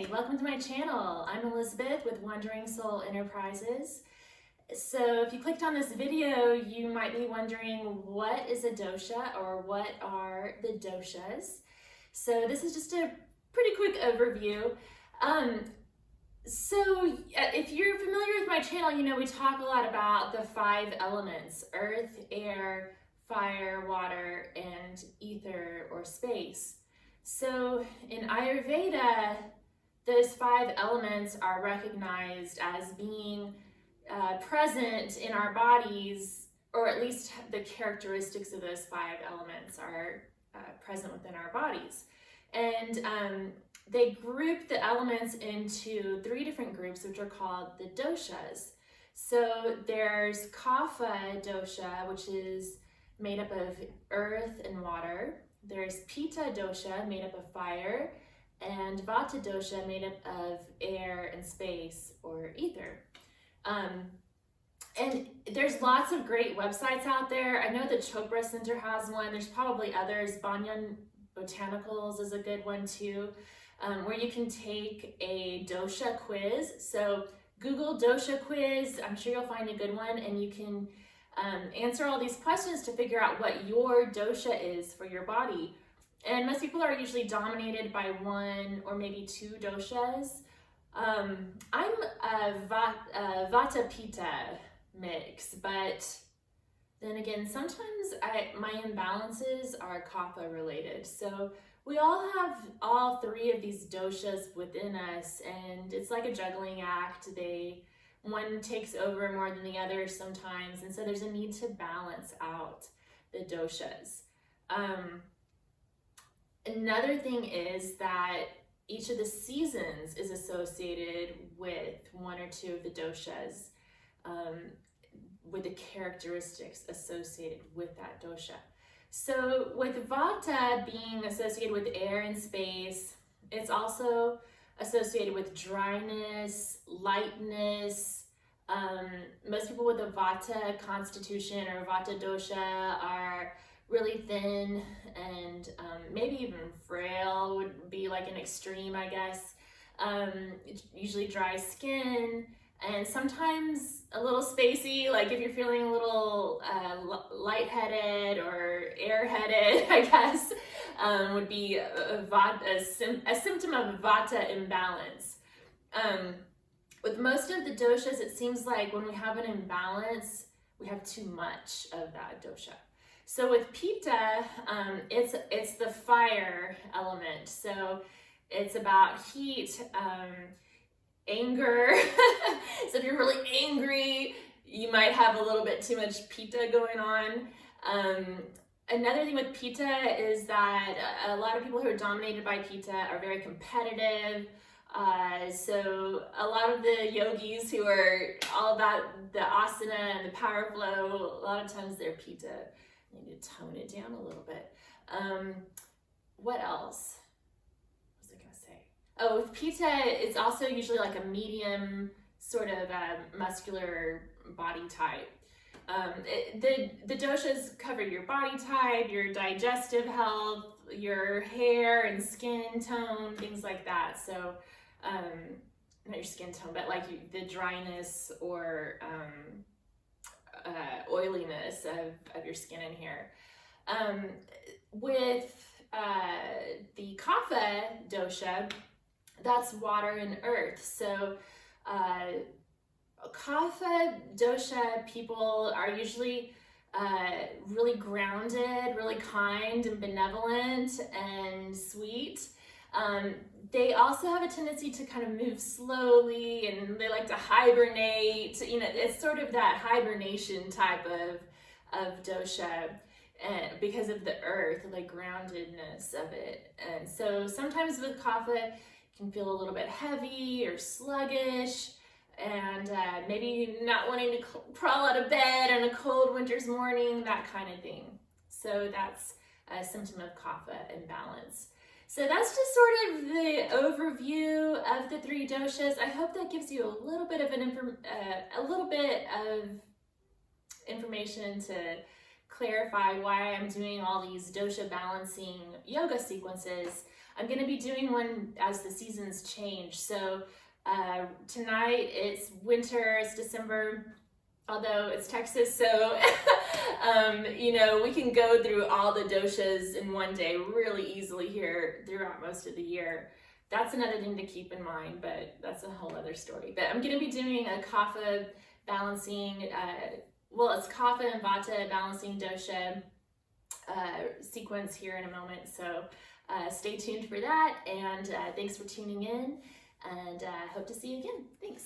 Hi, welcome to my channel. I'm Elizabeth with Wandering Soul Enterprises. So if you clicked on this video, you might be wondering what is a dosha or what are the doshas. So this is just a pretty quick overview. If you're familiar with my channel, you know we talk a lot about the 5 elements: earth, air, fire, water, and ether or space. So in Ayurveda, those 5 elements are recognized as being present in our bodies, or at least the characteristics of those 5 elements are present within our bodies. And they group the elements into 3 different groups, which are called the doshas. So there's Kapha Dosha, which is made up of earth and water. There's Pitta Dosha, made up of fire, and Vata Dosha, made up of air and space or ether. And there's lots of great websites out there. I know the Chopra Center has one. There's probably others. Banyan Botanicals is a good one too, where you can take a dosha quiz. So Google dosha quiz. I'm sure you'll find a good one, and you can answer all these questions to figure out what your dosha is for your body. And most people are usually dominated by 1 or maybe 2 doshas. I'm a vata pitta mix, but then again, sometimes my imbalances are kapha related. So we all have all 3 of these doshas within us, and it's like a juggling act. One takes over more than the other sometimes, and so there's a need to balance out the doshas. Another thing is that each of the seasons is associated with 1 or 2 of the doshas, with the characteristics associated with that dosha. So with vata being associated with air and space, it's also associated with dryness, lightness. Most people with a vata constitution or vata dosha are really thin and maybe even frail would be like an extreme, I guess. Usually dry skin, and sometimes a little spacey, like if you're feeling a little lightheaded or airheaded, I guess, would be a symptom of vata imbalance. With most of the doshas, it seems like when we have an imbalance, we have too much of that dosha. So with pitta, it's the fire element. So it's about heat, anger. So if you're really angry, you might have a little bit too much pitta going on. Another thing with pitta is that a lot of people who are dominated by pitta are very competitive. So a lot of the yogis who are all about the asana and the power flow, a lot of times they're pitta. You need to tone it down a little bit. What else was I gonna say? Oh, with pitta, it's also usually like a medium sort of muscular body type. The doshas cover your body type, your digestive health, your hair and skin tone, things like that. So, not your skin tone, but like the dryness or oiliness of your skin and hair. With the kapha dosha, that's water and earth. So kapha dosha people are usually really grounded, really kind and benevolent and sweet. They also have a tendency to kind of move slowly, and they like to hibernate. You know, it's sort of that hibernation type of dosha, because of the earth, the groundedness of it. And so sometimes with kapha, it can feel a little bit heavy or sluggish, and maybe not wanting to crawl out of bed on a cold winter's morning, that kind of thing. So that's a symptom of kapha imbalance. So that's just sort of the overview of the 3 doshas. I hope that gives you a little bit of information to clarify why I'm doing all these dosha balancing yoga sequences. I'm going to be doing one as the seasons change. So tonight it's winter, it's December, although it's Texas, so you know, we can go through all the doshas in one day really easily here throughout most of the year. That's another thing to keep in mind, but that's a whole other story. But I'm going to be doing a kapha balancing, well, it's kapha and vata balancing dosha sequence here in a moment. So stay tuned for that, and thanks for tuning in, and hope to see you again. Thanks.